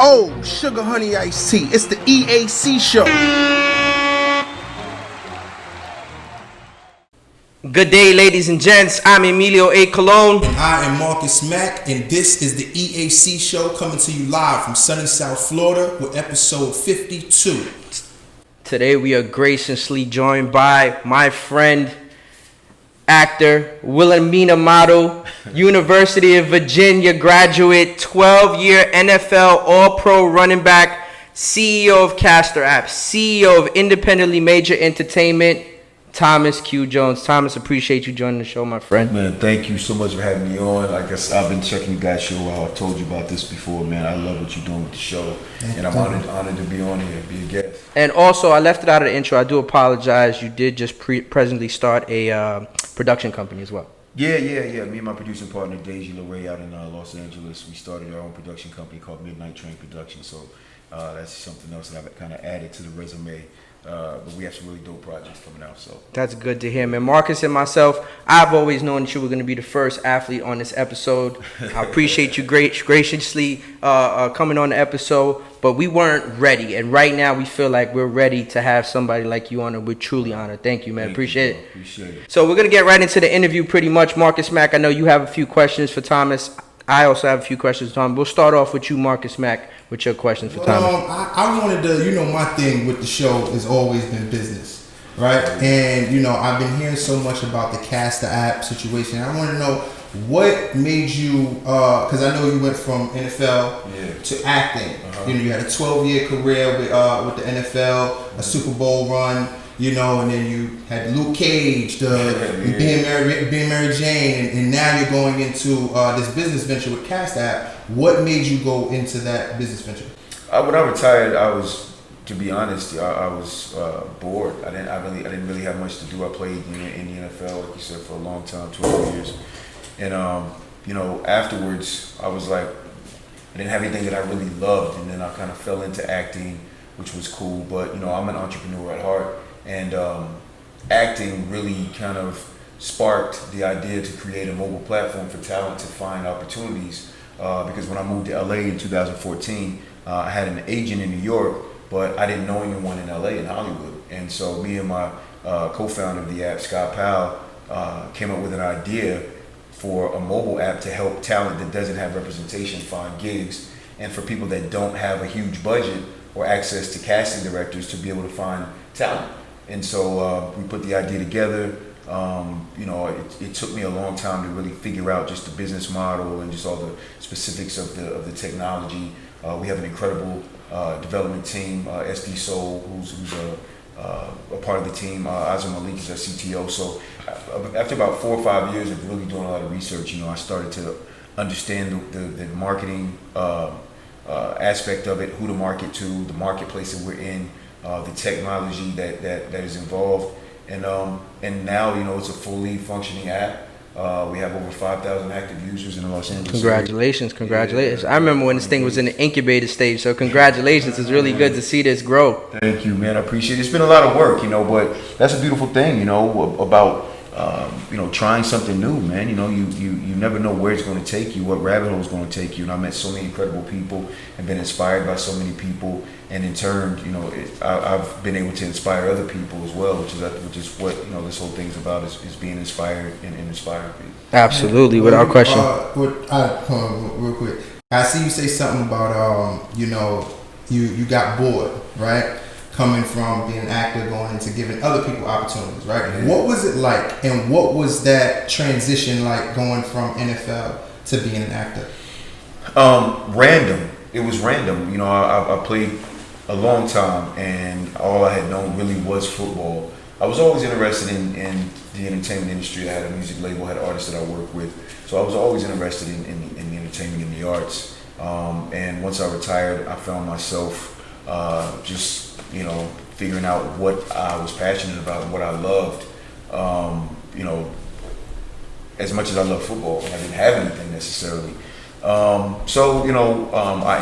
Oh, sugar honey iced tea. It's the EAC Show. Good day, ladies and gents. I'm Emilio A. Colon. And I am Marcus Mack, and this is the EAC Show coming to you live from sunny South Florida with episode 52. Today we are graciously joined by my friend, actor, Wilhelmina model, University of Virginia graduate, 12-year NFL All-Pro running back, CEO of Caster Apps, CEO of Independently Major Entertainment, Thomas Q. Jones. Thomas, appreciate you joining the show, my friend. Man, thank you so much for having me on. I guess I've been checking you guys' show out. I've told you about this before, man. I love what you're doing with the show, and I'm honored to be on here, be a guest. And also, I left it out of the intro. I do apologize. You did just presently start a production company as well. Yeah. Me and my producing partner, Deji LeRae, out in Los Angeles, we started our own production company called Midnight Train Production. So that's something else that I've kind of added to the resume. But we have some really dope projects coming out. So that's good to hear, man. Marcus and myself, I've always known that you were going to be the first athlete on this episode. I appreciate you graciously coming on the episode, but we weren't ready. And right now we feel like we're ready to have somebody like you on, and we're truly honored. Thank you, man. Appreciate it. Appreciate it. So we're going to get right into the interview pretty much. Marcus Mack, I know you have a few questions for Thomas. I also have a few questions for Thomas. We'll start off with you, Marcus Mack, with your questions for Thomas. I wanted to, my thing with the show has always been business, right? And, I've been hearing so much about the Caster App situation. I want to know what made you, because I know you went from NFL to acting. You had a 12-year career with the NFL, a Super Bowl run. And then you had Luke Cage, being Mary Jane, and now you're going into this business venture with Caster App. What made you go into that business venture? When I retired, to be honest, I was bored. I didn't really have much to do. I played in the NFL, like you said, for a long time, 12 years. And afterwards, I was like, I didn't have anything that I really loved, and then I kind of fell into acting, which was cool. But I'm an entrepreneur at heart. And acting really kind of sparked the idea to create a mobile platform for talent to find opportunities. Because when I moved to LA in 2014, I had an agent in New York, but I didn't know anyone in LA, in Hollywood. And so me and my co-founder of the app, Scott Powell, came up with an idea for a mobile app to help talent that doesn't have representation find gigs, and for people that don't have a huge budget or access to casting directors to be able to find talent. And so we put the idea together. It took me a long time to really figure out just the business model and just all the specifics of the technology. We have an incredible development team, SD Soul, who's a part of the team. Azam Malik is our CTO. So after about 4 or 5 years of really doing a lot of research, I started to understand the marketing aspect of it, who to market to, the marketplace that we're in, the technology that is involved, and now it's a fully functioning app. We have over 5,000 active users in the Los Angeles Congratulations. Yeah. I remember when this thing was in the incubator stage, so congratulations. It's really good to see this grow. Thank you, man. I appreciate it. It's been a lot of work, but that's a beautiful thing, about trying something new, man. You never know where it's going to take you, what rabbit hole is going to take you. And I met so many incredible people and been inspired by so many people. And in turn, I've been able to inspire other people as well, which is what this whole thing's about, is being inspired and inspiring people. Absolutely, without question. Real quick, I see you say something about you got bored, right? Coming from being an actor, going into giving other people opportunities, right? Yeah. What was it like, and what was that transition like going from NFL to being an actor? Random. It was random. I played a long time, and all I had known really was football. I was always interested in the entertainment industry. I had a music label, had artists that I worked with, so I was always interested in the entertainment and the arts. And once I retired, I found myself just figuring out what I was passionate about and what I loved. As much as I love football, I didn't have anything necessarily. I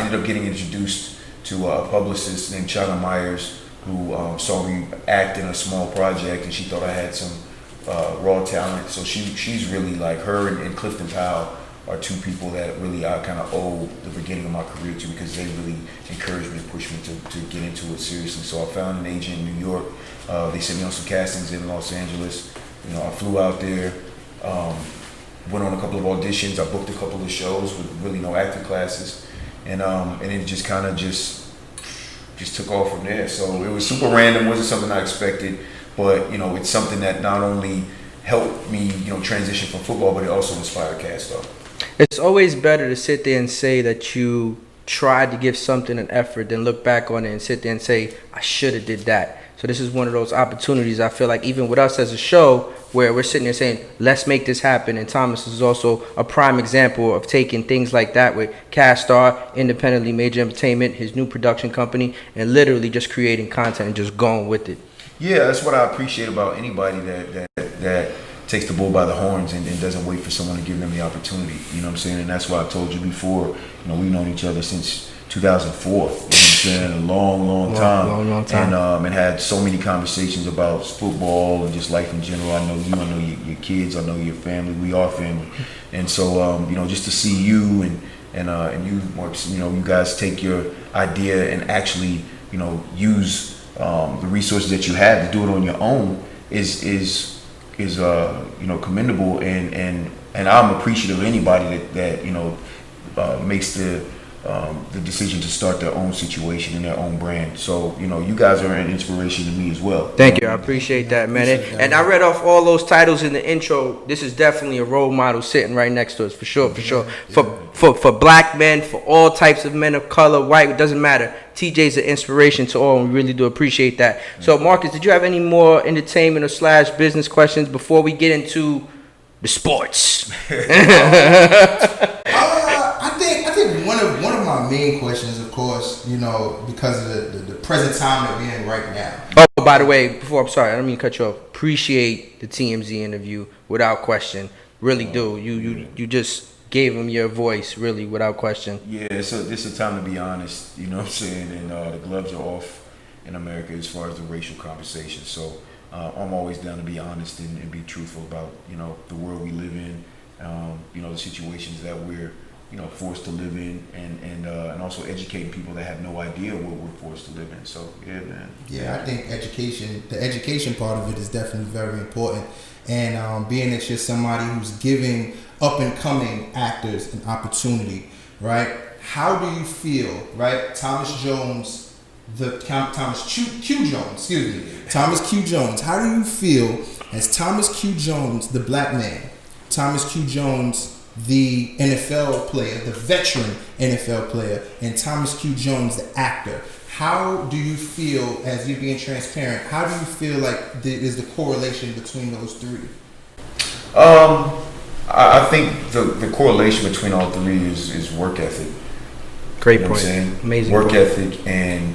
ended up getting introduced to a publicist named China Myers, who saw me act in a small project, and she thought I had some raw talent. So she's really like, her and Clifton Powell are two people that really I kind of owe the beginning of my career to, because they really encouraged me, pushed me to get into it seriously. So I found an agent in New York. They sent me on some castings in Los Angeles. I flew out there, went on a couple of auditions. I booked a couple of shows with really no acting classes, and it just kind of just took off from there. So it was super random, wasn't something I expected, but it's something that not only helped me transition from football, but it also inspired Cast Star. It's always better to sit there and say that you tried to give something an effort than look back on it and sit there and say, I should have did that. So this is one of those opportunities, I feel like, even with us as a show, where we're sitting there saying, let's make this happen. And Thomas is also a prime example of taking things like that with Cast Star, independently Major Entertainment, his new production company, and literally just creating content and just going with it. Yeah, that's what I appreciate about anybody that takes the bull by the horns and doesn't wait for someone to give them the opportunity. You know what I'm saying? And that's why I told you before, we've known each other since 2004. You know what I'm saying? A long time. And had so many conversations about football and just life in general. I know you, I know your kids, I know your family. We are family. And so, just to see you and you, Mark, you guys take your idea and actually, use the resources that you have to do it on your own is commendable, and I'm appreciative of anybody that makes the decision to start their own situation and their own brand. So you guys are an inspiration to me as well. Thank you, I appreciate that, man. And I read off all those titles in the intro. This is definitely a role model sitting right next to us, for sure. For black men, for all types of men of color, white, it doesn't matter. TJ's an inspiration to all, and we really do appreciate that. So Marcus, did you have any more entertainment or / business questions before we get into the sports? I think one of my main questions, of course, because of the present time that we're in right now. Oh, by the way, I'm sorry, I don't mean to cut you off. Appreciate the TMZ interview without question. Really do. You just gave him your voice, really, without question. Yeah, so this is a time to be honest, you know what I'm saying? And the gloves are off in America as far as the racial conversation. So I'm always down to be honest and be truthful about, the world we live in, the situations that we're, forced to live in, and also educating people that have no idea what we're forced to live in. So, yeah, man. Yeah, I think the education part of it is definitely very important. And being that you're somebody who's giving up-and-coming actors an opportunity, right? How do you feel, right? Thomas Q. Jones. How do you feel as Thomas Q. Jones, the black man, Thomas Q. Jones, the NFL player, the veteran NFL player, and Thomas Q. Jones, the actor? How do you feel, as you're being transparent, how do you feel like is the correlation between those three? I think the correlation between all three is work ethic. Great point. What I'm saying? Amazing work point. ethic and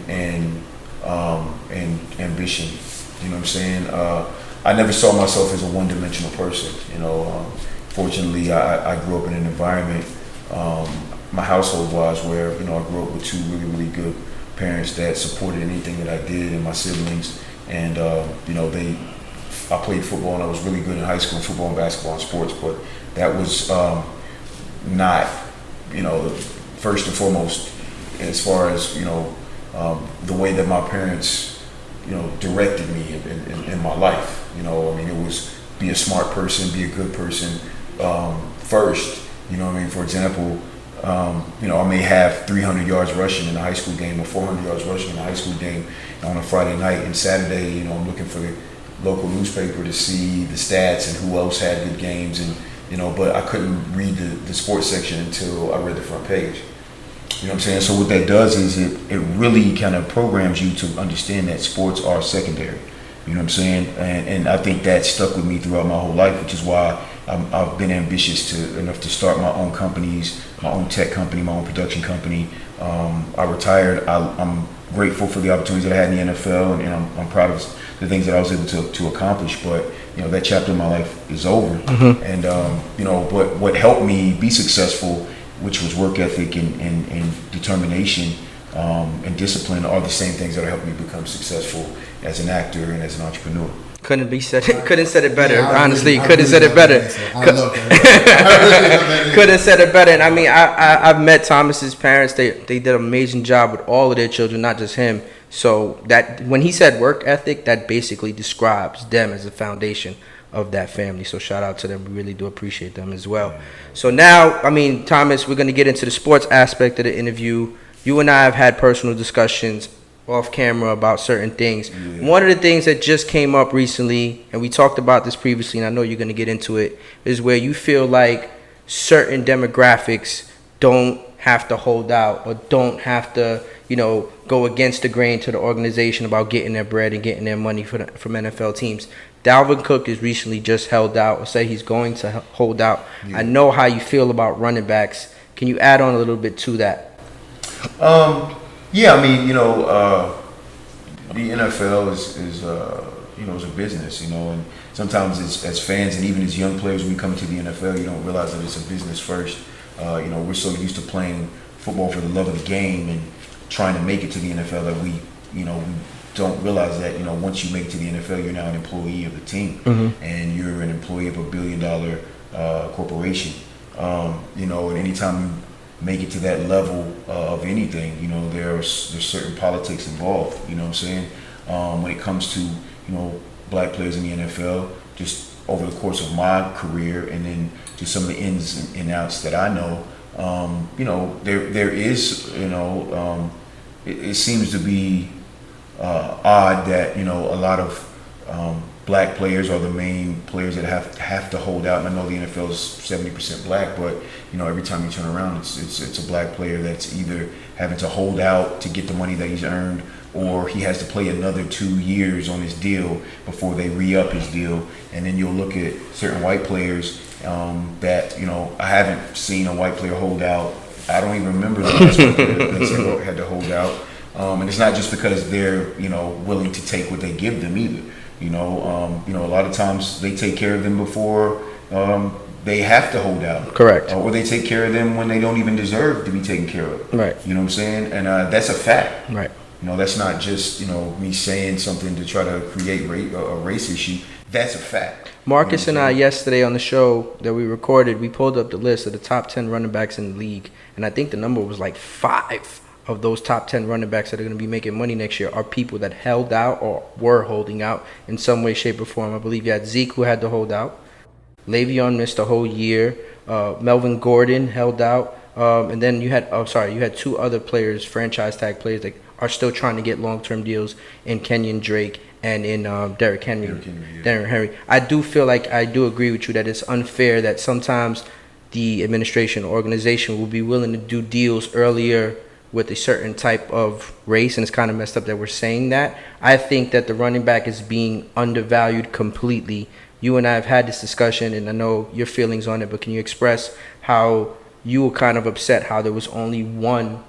ambition. You know what I'm saying? I never saw myself as a one-dimensional person. Fortunately, I grew up in an environment, my household-wise, where I grew up with two really good parents that supported anything that I did, and my siblings, and I played football and I was really good in high school, football and basketball and sports, but that was not first and foremost as far as the way that my parents directed me in my life. It was be a smart person, be a good person first. For example, I may have 300 yards rushing in a high school game or 400 yards rushing in a high school game on a Friday night, and Saturday, I'm looking for the local newspaper to see the stats and who else had good games, and but I couldn't read the sports section until I read the front page. You know what I'm saying? So what that does is it really kind of programs you to understand that sports are secondary. You know what I'm saying? And I think that stuck with me throughout my whole life, which is why I've been ambitious enough to start my own companies, my own tech company, my own production company. I retired. I'm grateful for the opportunities that I had in the NFL, and I'm proud of the things that I was able to accomplish. But that chapter of my life is over. Mm-hmm. And but what helped me be successful, which was work ethic and determination and discipline, are the same things that helped me become successful as an actor and as an entrepreneur. Couldn't said it better. Yeah, Honestly, I couldn't said it love better. that answer. I love that. I really love that answer. Couldn't said it better. And I mean, I've met Thomas's parents. They did an amazing job with all of their children, not just him. So that when he said work ethic, that basically describes them as a foundation of that family. So shout out to them. We really do appreciate them as well. So now, I mean, Thomas, we're going to get into the sports aspect of the interview. You and I have had personal discussions off camera about certain things. Yeah. One of the things that just came up recently, and we talked about this previously, and I know you're going to get into it, is where you feel like certain demographics don't have to hold out or don't have to, you know, go against the grain to the organization about getting their bread and getting their money from NFL teams. Dalvin Cook has recently just held out, or say he's going to hold out. Yeah. I know how you feel about running backs. Can you add on a little bit to that? Yeah, I mean, you know, the NFL is you know, is a business, you know, and sometimes as fans and even as young players, when we come to the NFL, you don't realize that it's a business first. You know, we're so used to playing football for the love of the game and trying to make it to the NFL that we don't realize that, you know, once you make it to the NFL, you're now an employee of the team, and you're an employee of $1 billion corporation. You know, and anytime you make it to that level of anything, you know, there's certain politics involved, you know what I'm saying? When it comes to, you know, black players in the NFL, just over the course of my career and then just some of the ins and outs that I know, you know, there is, you know, it seems to be odd that, you know, a lot of black players are the main players that have to hold out. And I know the NFL is 70% black, but you know, every time you turn around, it's a black player that's either having to hold out to get the money that he's earned, or he has to play another 2 years on his deal before they re-up his deal. And then you'll look at certain white players that, you know, I haven't seen a white player hold out. I don't even remember the last one that had to hold out. And it's not just because they're, you know, willing to take what they give them either. You know, a lot of times they take care of them before they have to hold out. Correct. Or they take care of them when they don't even deserve to be taken care of. Right. You know what I'm saying? And that's a fact. Right. You know, that's not just, you know, me saying something to try to create a race issue. That's a fact. Marcus and I yesterday on the show that we recorded, we pulled up the list of the top 10 running backs in the league, and I think the number was like 5 of those top 10 running backs that are going to be making money next year are people that held out or were holding out in some way, shape, or form. I believe you had Zeke, who had to hold out. Le'Veon missed a whole year. Melvin Gordon held out. And then you had 2 other players, franchise tag players, that are still trying to get long-term deals in Kenyon Drake and in Derrick Henry. Derrick Henry. I do feel like I do agree with you that it's unfair that sometimes the administration or organization will be willing to do deals earlier with a certain type of race, and it's kind of messed up that we're saying that. I think that the running back is being undervalued completely. You and I have had this discussion, and I know your feelings on it, but can you express how you were kind of upset how there was only one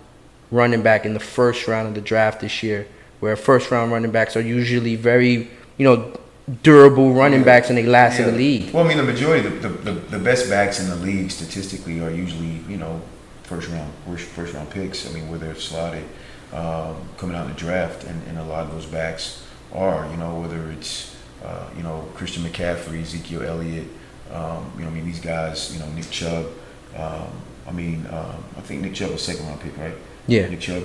running back in the first round of the draft this year, where first-round running backs are usually very, you know, durable running backs, and they last in the league? Well, I mean, the majority, the best backs in the league statistically are usually, you know, first round picks. I mean, where they're slotted coming out in the draft, and a lot of those backs are, you know, whether it's you know, Christian McCaffrey, Ezekiel Elliott, you know, I mean, these guys, you know, Nick Chubb. I think Nick Chubb was second round pick, right? Yeah. Nick Chubb.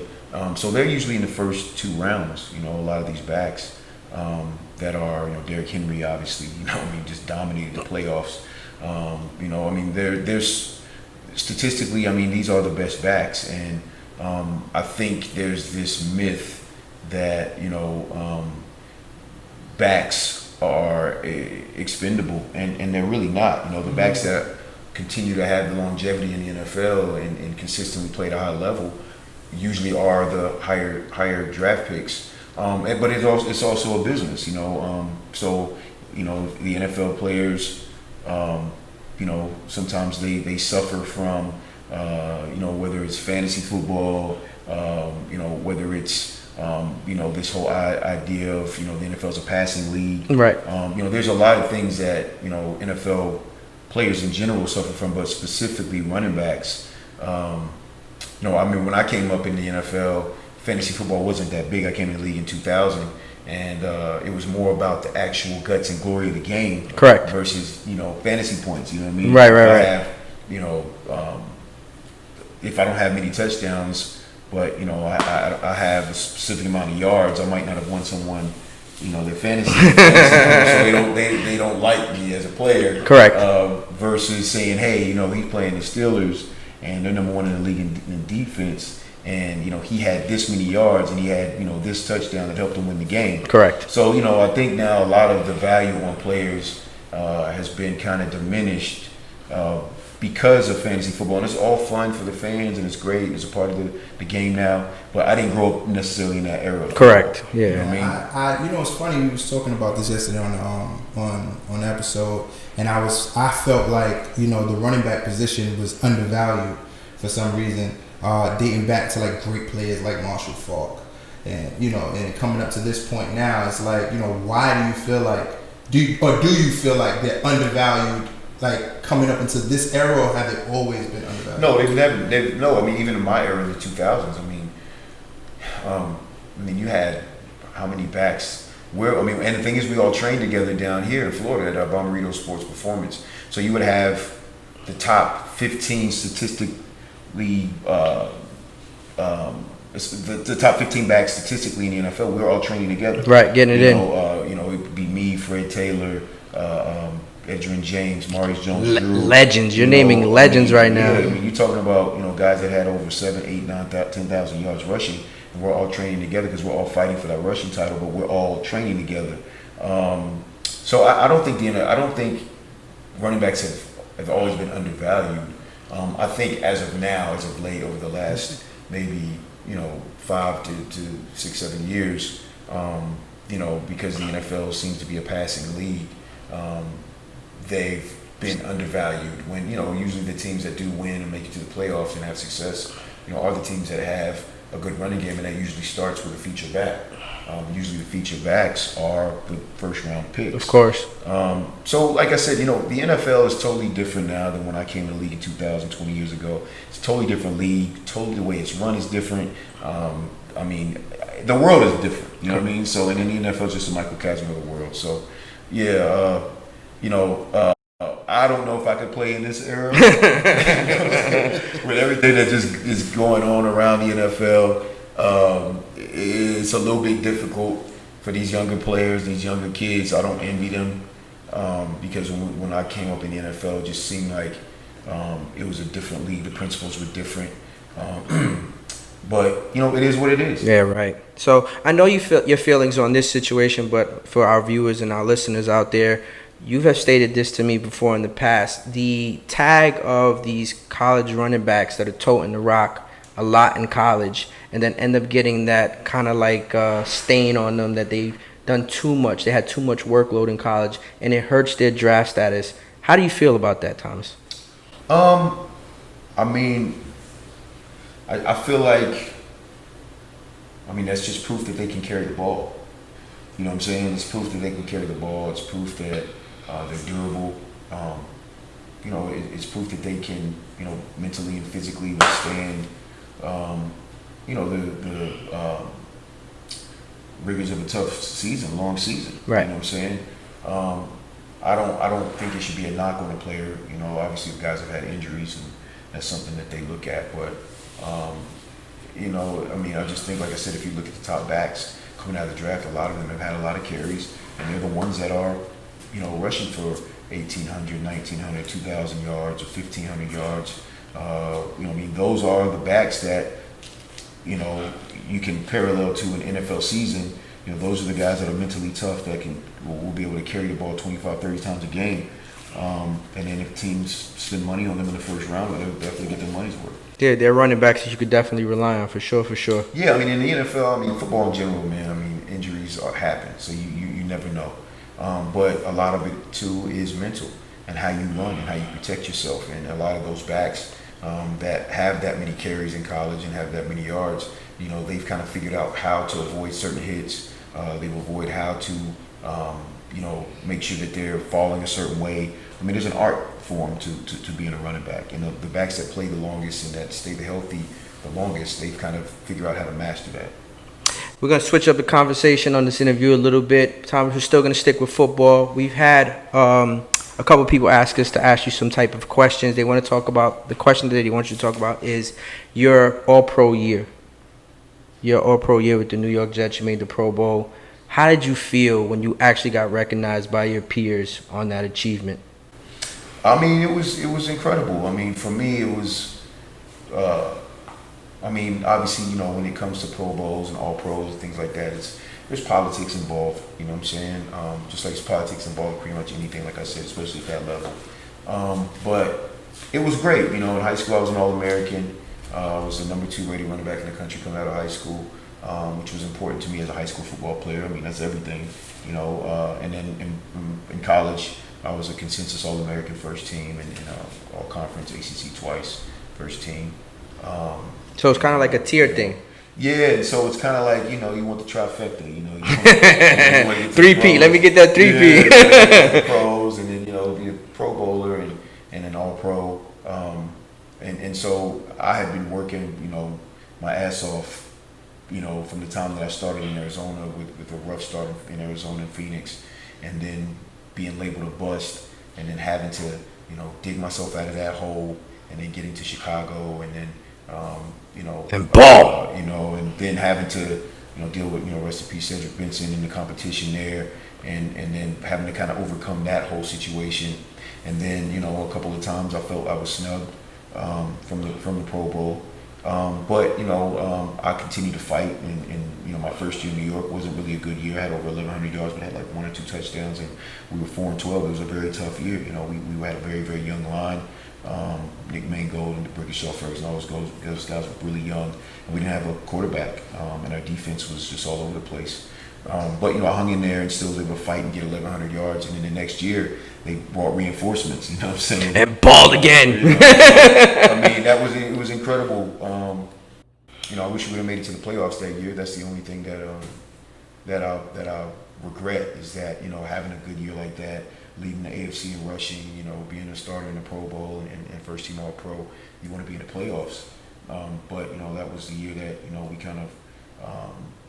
So they're usually in the first 2 rounds. You know, a lot of these backs that are, you know, Derrick Henry, obviously, you know, I mean, just dominated the playoffs. You know, I mean, there's statistically, I mean, these are the best backs, and I think there's this myth that, you know, backs are expendable, and they're really not. You know, the backs that continue to have the longevity in the NFL and consistently play at a high level usually are the higher draft picks. But it's also a business, you know. So, you know, the NFL players, you know, sometimes they suffer from, you know, whether it's fantasy football, you know, whether it's, you know, this whole idea of, you know, the NFL's a passing league. Right. You know, there's a lot of things that, you know, NFL players in general suffer from, but specifically running backs. You know, I mean, when I came up in the NFL, fantasy football wasn't that big. I came in the league in 2000, and it was more about the actual guts and glory of the game. Correct. Versus, fantasy points. You know what I mean? Right. I have, if I don't have many touchdowns, but I have a specific amount of yards, I might not have won someone, their fantasy, so they don't like me as a player. Correct. Versus saying, hey, he's playing the Steelers and they're number one in the league in defense, and he had this many yards and he had this touchdown that helped him win the game. Correct. So I think now a lot of the value on players has been kind of diminished because of fantasy football, and it's all fun for the fans and it's great. It's a part of the game now, but I didn't grow up necessarily in that era. Correct. Yeah. You know what I mean? It's funny. We was talking about this yesterday on the episode, and I felt like the running back position was undervalued for some reason, dating back to like great players like Marshall Faulk, and and coming up to this point now, it's like why do you feel like do you feel like they're undervalued? Like coming up into this era, or have they always been undervalued? No, they've never. No, I mean even in my era in the 2000s. I mean you had how many backs? And the thing is, we all trained together down here in Florida at Bommarito Sports Performance. So you would have the top 15 statistically, the top 15 backs statistically in the NFL. We were all training together. Right, getting it in. It would be me, Fred Taylor. Edgerrin James, Maurice Jones, legends. You're naming legends right now. Yeah, you're talking about guys that had over 7, 8, 9, 10,000 yards rushing, and we're all training together because we're all fighting for that rushing title, but we're all training together. So I don't think running backs have always been undervalued. I think as of now, as of late, over the last maybe 5 to 6, 7 years, because the NFL seems to be a passing league. They've been undervalued when usually the teams that do win and make it to the playoffs and have success are the teams that have a good running game, and that usually starts with a feature back. Usually the feature backs are the first round picks, of course. So like I said, the NFL is totally different now than when I came to the league in 2000, 20 years ago. It's a totally different league. Totally the way it's run is different. I mean, the world is different. You know what I mean? So and then the NFL is just a microcosm of the world. So yeah. I don't know if I could play in this era with everything that just is going on around the NFL. It's a little bit difficult for these younger players, these younger kids. I don't envy them because when I came up in the NFL, it just seemed like it was a different league. The principles were different. But it is what it is. Yeah, right. So I know you feel your feelings on this situation, but for our viewers and our listeners out there, you have stated this to me before in the past. The tag of these college running backs that are toting the rock a lot in college, and then end up getting that kind of like stain on them that they've done too much. They had too much workload in college, and it hurts their draft status. How do you feel about that, Thomas? I mean, I feel like, that's just proof that they can carry the ball. You know what I'm saying? It's proof that they can carry the ball. It's proof that they're durable. It's proof that they can, mentally and physically withstand, the rigors of a tough season, long season. Right. You know what I'm saying? I don't think it should be a knock on a player. Obviously the guys have had injuries, and that's something that they look at. But, I just think, like I said, if you look at the top backs coming out of the draft, a lot of them have had a lot of carries, and they're the ones that are, rushing for 1,800, 1,900, 2,000 yards or 1,500 yards. Those are the backs that, you can parallel to an NFL season. Those are the guys that are mentally tough that will be able to carry the ball 25, 30 times a game. And then if teams spend money on them in the first round, they'll definitely get their money's worth. Yeah, they're running backs that you could definitely rely on for sure. Yeah, in the NFL, football in general, man, injuries happen, so you never know. But a lot of it too is mental and how you run and how you protect yourself. And a lot of those backs that have that many carries in college and have that many yards, they've kind of figured out how to avoid certain hits. They've avoided how to, make sure that they're falling a certain way. There's an art form to being a running back. The backs that play the longest and that stay healthy the longest, they've kind of figured out how to master that. We're going to switch up the conversation on this interview a little bit. Thomas, we're still going to stick with football. We've had a couple of people ask us to ask you some type of questions. They want to talk about, the question that they want you to talk about is your All-Pro year. Your All-Pro year with the New York Jets. You made the Pro Bowl. How did you feel when you actually got recognized by your peers on that achievement? I mean, it was incredible. I mean, for me, it was, I mean, obviously, you know, when it comes to Pro Bowls and All Pros and things like that, there's politics involved, you know what I'm saying? Just like there's politics involved in pretty much anything, like I said, especially at that level. But it was great, you know, in high school I was an All-American. I was the number 2 rated running back in the country coming out of high school, which was important to me as a high school football player. I mean, that's everything, you know. And then in college, I was a consensus All-American first team and All-Conference ACC twice, first team. So it's kind of like a tier thing. Yeah, so it's kind of like, you know, you want the trifecta, you know. You want to 3P, let me get that 3P. Yeah, pros, and then, you know, be a Pro Bowler and an All-Pro. And so I had been working, you know, my ass off, you know, from the time that I started in Arizona with a rough start in Arizona and Phoenix, and then being labeled a bust, and then having to, you know, dig myself out of that hole, and then getting to Chicago, and then, you know, and ball, you know, and then having to, you know, deal with, you know, rest in peace, Cedric Benson in the competition there, and then having to kind of overcome that whole situation, and then, you know, a couple of times I felt I was snubbed from the Pro Bowl, but you know, I continued to fight, and you know, my first year in New York wasn't really a good year. I had over 1,100 yards, but I had like 1 or 2 touchdowns, and we were 4-12. It was a very tough year. You know, we had a very, very young line. Nick Mangold and Brickashaw Ferguson, all those guys were really young, and we didn't have a quarterback, and our defense was just all over the place. But you know, I hung in there and still was able to fight and get 1,100 yards, and then the next year they brought reinforcements. You know what I'm saying? And balled again. You know, I mean, it was incredible. You know, I wish we would have made it to the playoffs that year. That's the only thing that I regret, is that, you know, having a good year like that, leading the AFC in rushing, you know, being a starter in the Pro Bowl and first team All Pro, you want to be in the playoffs. But you know, that was the year that, you know, we kind of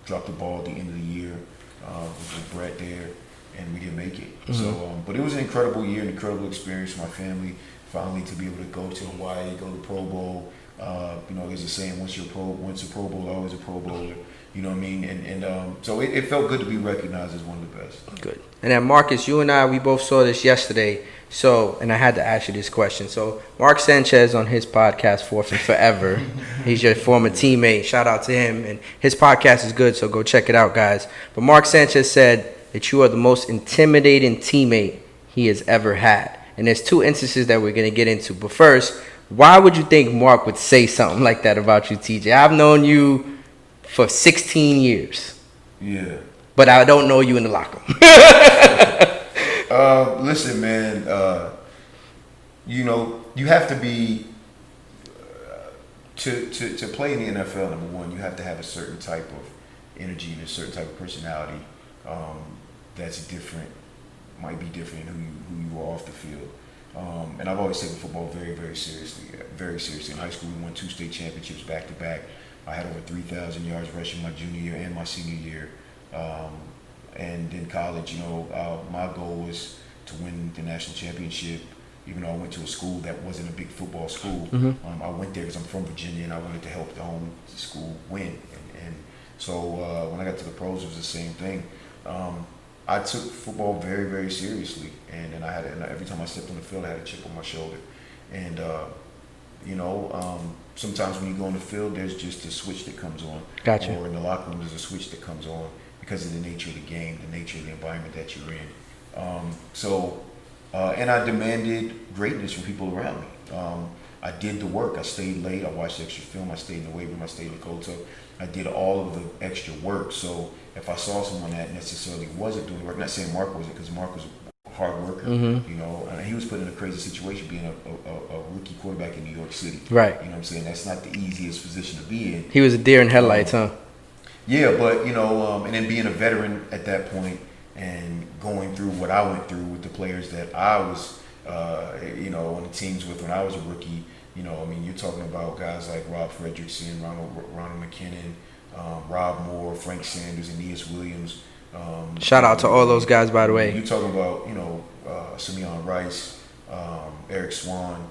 dropped the ball at the end of the year with Brett there, and we didn't make it. Mm-hmm. So, but it was an incredible year, an incredible experience for my family. Finally, to be able to go to Hawaii, go to the Pro Bowl. You know, there's a saying: once a Pro Bowl, always a Pro Bowler. You know what I mean? And so it felt good to be recognized as one of the best. Good. And then Marcus, you and I, we both saw this yesterday. So, and I had to ask you this question. So, Mark Sanchez on his podcast, Fourth and Forever, he's your former teammate. Shout out to him. And his podcast is good, so go check it out, guys. But Mark Sanchez said that you are the most intimidating teammate he has ever had. And there's 2 instances that we're going to get into. But first, why would you think Mark would say something like that about you, TJ? I've known you for 16 years. Yeah. But I don't know you in the locker room. Listen, man, you know, you have to be, to play in the NFL, number one, you have to have a certain type of energy and a certain type of personality that's different, might be different than who you are off the field. And I've always taken football very, very seriously, very seriously. In high school, we won 2 state championships back to back. I had over 3,000 yards rushing my junior year and my senior year. And in college, you know, my goal was to win the national championship. Even though I went to a school that wasn't a big football school, mm-hmm. I went there because I'm from Virginia and I wanted to help the home school win. And so when I got to the pros, it was the same thing. I took football very, very seriously, and every time I stepped on the field, I had a chip on my shoulder. And you know, sometimes when you go on the field, there's just a switch that comes on. Gotcha. Or in the locker room, there's a switch that comes on because of the nature of the game, the nature of the environment that you're in. And I demanded greatness from people around me. I did the work. I stayed late. I watched extra film. I stayed in the weight room. I stayed in the cold tub. I did all of the extra work. So if I saw someone that necessarily wasn't doing the work, not saying Mark wasn't, because Mark was a hard worker, mm-hmm. you know, and he was put in a crazy situation being a rookie quarterback in New York City. Right. You know what I'm saying? That's not the easiest position to be in. He was a deer in headlights, huh? Yeah, but, you know, and then being a veteran at that point and going through what I went through with the players that I was, you know, on the teams with when I was a rookie. You know, I mean, you're talking about guys like Rob Fredrickson, Ronald McKinnon, Rob Moore, Frank Sanders, Aeneas Williams. Shout out to all those guys, by the way. You're talking about, Simeon Rice, Eric Swan.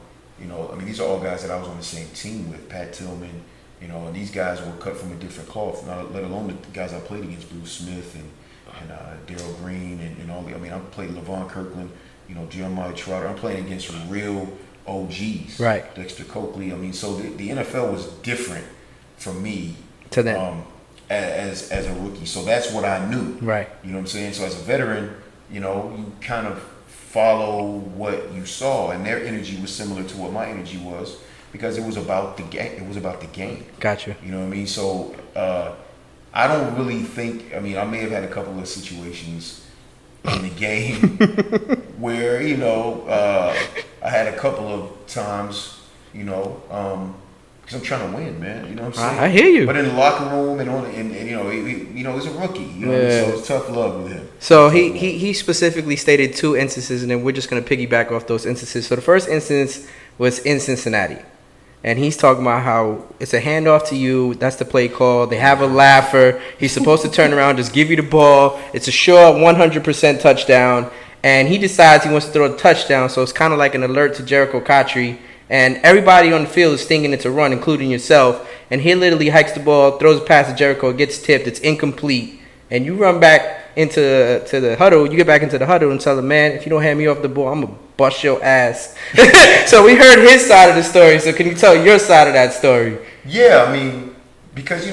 These are all guys that I was on the same team with. Pat Tillman, and these guys were cut from a different cloth. Not let alone the guys I played against, Bruce Smith and Darryl Green and all the. I played LaVon Kirkland, Jeremiah Trotter. I'm playing against real OGs, right? Dexter Coakley. So the NFL was different from me to them as a rookie. So that's what I knew, right? You know what I'm saying? So as a veteran, you kind of follow what you saw, and their energy was similar to what my energy was because it was about the game. It was about the game. Gotcha. You know what I mean? So I don't really think. I may have had a couple of situations in the game where I had a couple of times, because I'm trying to win, man. You know what I'm saying? I hear you. But in the locker room and he's a rookie. So it's tough love with him. So he specifically stated 2 instances, and then we're just gonna piggyback off those instances. So the first instance was in Cincinnati, and he's talking about how it's a handoff to you. That's the play call. They have a laugher. He's supposed to turn around, just give you the ball. It's a sure 100% touchdown, and he decides he wants to throw a touchdown. So it's kind of like an alert to Jericho Cotchery. And everybody on the field is thinking it's a run, including yourself. And he literally hikes the ball, throws it past to Jericho, it gets tipped, it's incomplete. And you run back into the huddle. You get back into the huddle and tell him, man, if you don't hand me off the ball, I'm going to bust your ass. So we heard his side of the story. So can you tell your side of that story? Yeah, because,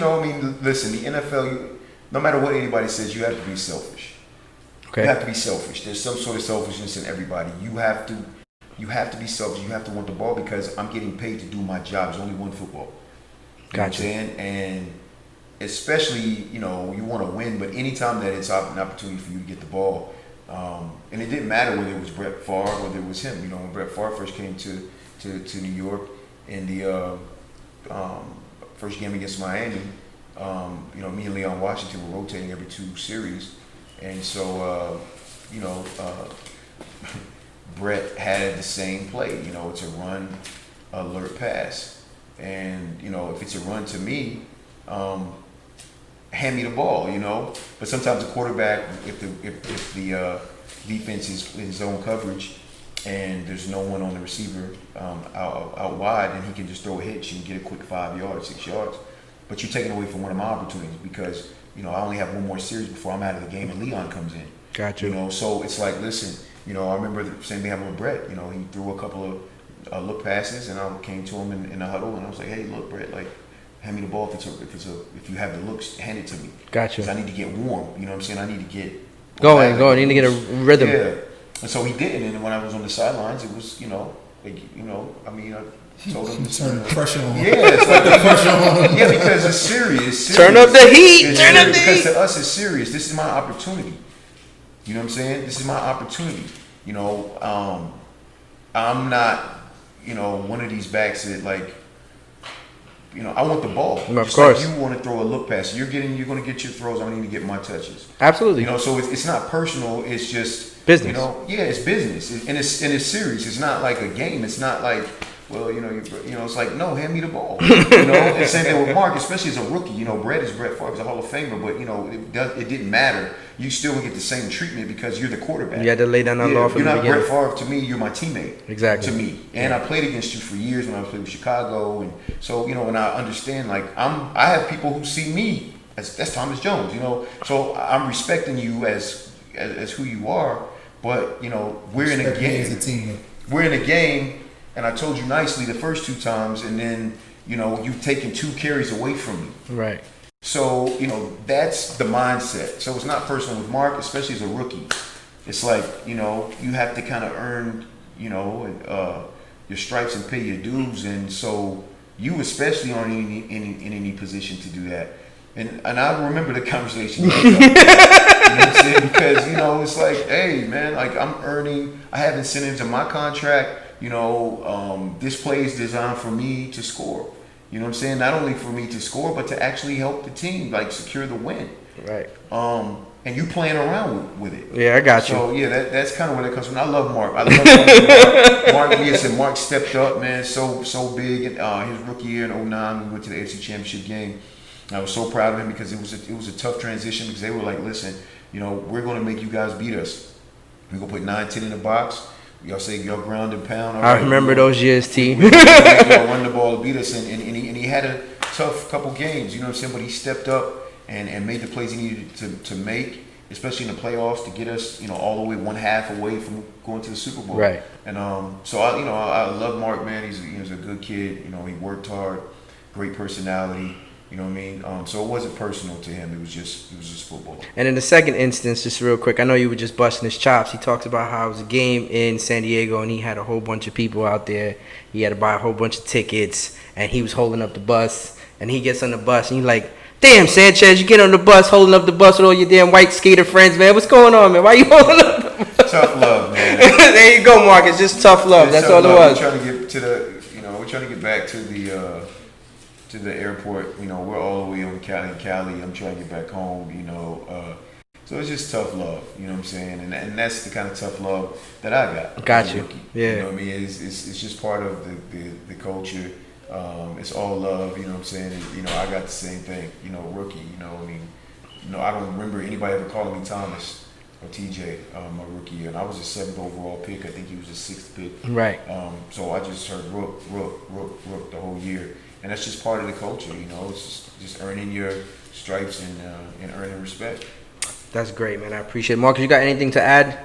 listen, the NFL, no matter what anybody says, you have to be selfish. Okay. You have to be selfish. There's some sort of selfishness in everybody. You have to be selfish. You have to want the ball because I'm getting paid to do my job. There's only one football. You know what I'm saying? And especially, you want to win, but anytime that it's an opportunity for you to get the ball, and it didn't matter whether it was Brett Favre, whether it was him. When Brett Favre first came to New York in the first game against Miami, me and Leon Washington were rotating every 2 series. And so, Brett had the same play. It's a run, alert, pass. And, if it's a run to me, hand me the ball, But sometimes the quarterback, if the defense is in zone coverage and there's no one on the receiver out wide, then he can just throw a hitch and get a quick 5 yards, 6 yards. But you're taking away from one of my opportunities because, I only have one more series before I'm out of the game and Leon comes in. Gotcha. So it's like, listen, I remember the same thing happened with Brett. He threw a couple of look passes, and I came to him in the huddle, and I was like, "Hey, look, Brett, hand me the ball if you have the looks, hand it to me. Gotcha. Because I need to get warm. You know what I'm saying? I need to get going. I need to get a rhythm. Yeah. And so he didn't. And when I was on the sidelines, it was, I told him to turn the pressure on. Yeah, it's like the pressure on. Yeah, because it's serious. Turn up the heat. Turn up the heat. Because to us, it's serious. This is my opportunity. You know what I'm saying? This is my opportunity. I'm not, one of these backs that I want the ball. Of course. Like you want to throw a look pass. You're going to get your throws. I need to get my touches. Absolutely. So it's not personal. It's just business. It's business, and it's serious. It's not like a game. It's not like, well, it's like, no, hand me the ball. And same thing with Mark, especially as a rookie. Brett is Brett Favre, he's a Hall of Famer, but it didn't matter. You still would get the same treatment because you're the quarterback. You had to lay down that law from the beginning. You're not Brett Favre to me. You're my teammate. Exactly. To me, and I played against you for years when I played with Chicago, and so and I understand. I have people who see me as that's Thomas Jones. So I'm respecting you as who you are, but we're in a game. As a teammate. We're in a game. And I told you nicely the first 2 times, and then, you've taken 2 carries away from me. Right. So, that's the mindset. So it's not personal with Mark, especially as a rookie. It's like, you have to kind of earn, your stripes and pay your dues. And so you especially aren't in any position to do that. And I remember the conversation. You know what I'm saying? Because, it's like, hey, man, I have incentives in my contract. This play is designed for me to score. You know what I'm saying? Not only for me to score, but to actually help the team, secure the win. Right. And you playing around with it. Yeah, I got you. So, yeah, that's kind of where that comes from. I love Mark. I love Mark. Mark stepped up, man, so big. His rookie year in 2009, we went to the AFC Championship game. I was so proud of him because it was a tough transition because they were like, listen, you know, we're going to make you guys beat us. We're going to put 9-10 in the box. Y'all say y'all ground and pound. I remember those years, T. Y'all run the ball to beat us. And he had a tough couple games, you know what I'm saying? But he stepped up and made the plays he needed to make, especially in the playoffs, to get us, you know, all the way one half away from going to the Super Bowl. Right. And so I love Mark, man. He's a good kid. You know, he worked hard, great personality. You know what I mean? So it wasn't personal to him. It was just football. And in the second instance, just real quick, I know you were just busting his chops. He talked about how it was a game in San Diego and he had a whole bunch of people out there. He had to buy a whole bunch of tickets and he was holding up the bus. And he gets on the bus and he's like, damn, Sanchez, you get on the bus, holding up the bus with all your damn white skater friends, man. What's going on, man? Why you holding up the bus? Tough love, man. There you go, Mark. It's just tough love. That's all it was. We're trying to get we're trying to get back to the airport. You know, we're all the way in Cali. I'm trying to get back home. You know, so it's just tough love. You know what I'm saying? And that's the kind of tough love that I got. Got you. Yeah. You know what I mean? It's just part of the culture. It's all love. You know what I'm saying? And, you know, I got the same thing. You know, rookie. You know, I mean, you know, I don't remember anybody ever calling me Thomas or TJ my rookie year. And I was a 7th overall pick. I think he was a 6th pick. Right. So I just heard rook the whole year. And that's just part of the culture, you know. It's just earning your stripes and earning respect. That's great, man. I appreciate it. Marcus, you got anything to add?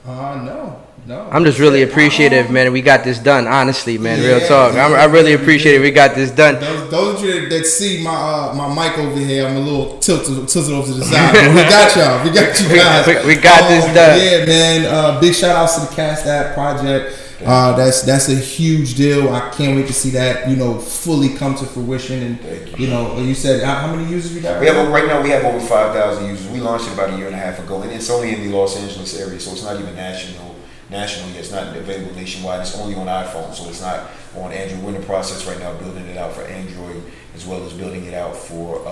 No. I'm just really appreciative, man. We got this done, honestly, man. Real talk. I really appreciate it. We got this done. Those of you that see my mic over here, I'm a little tilted over to the side. But we got y'all. We got you guys. we got this done. Yeah, man. Big shout outs to the Cast App project. That's a huge deal. I can't wait to see that, you know, fully come to fruition. And you know, you said how many users we got? Right now we have over 5,000 users. We launched it about a year and a half ago, and it's only in the Los Angeles area, so it's not even national yet. It's not available nationwide. It's only on iPhone, so it's not on Android. We're in the process right now building it out for Android as well as building it out for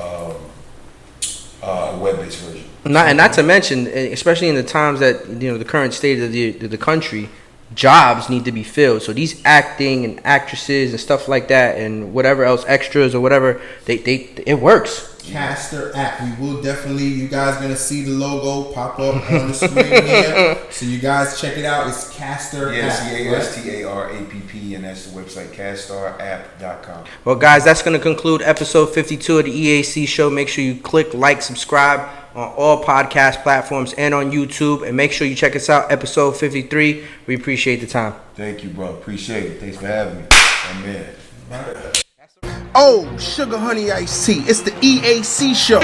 a web-based version. Not to mention, especially in the times that, you know, the current state of the country, jobs need to be filled. So these acting and actresses and stuff like that and whatever else, extras or whatever, it works. Caster app. We will definitely, you guys gonna see the logo pop up on the screen here. So you guys check it out. It's Caster app. CASTARAPP, and that's the website, castarapp.com. Well, guys, that's gonna conclude episode 52 of the EAC Show. Make sure you click like, subscribe on all podcast platforms and on YouTube, and make sure you check us out, episode 53. We appreciate the time. Thank you, bro. Appreciate it. Thanks for having me. Amen. Oh, sugar honey iced tea. It's the EAC Show.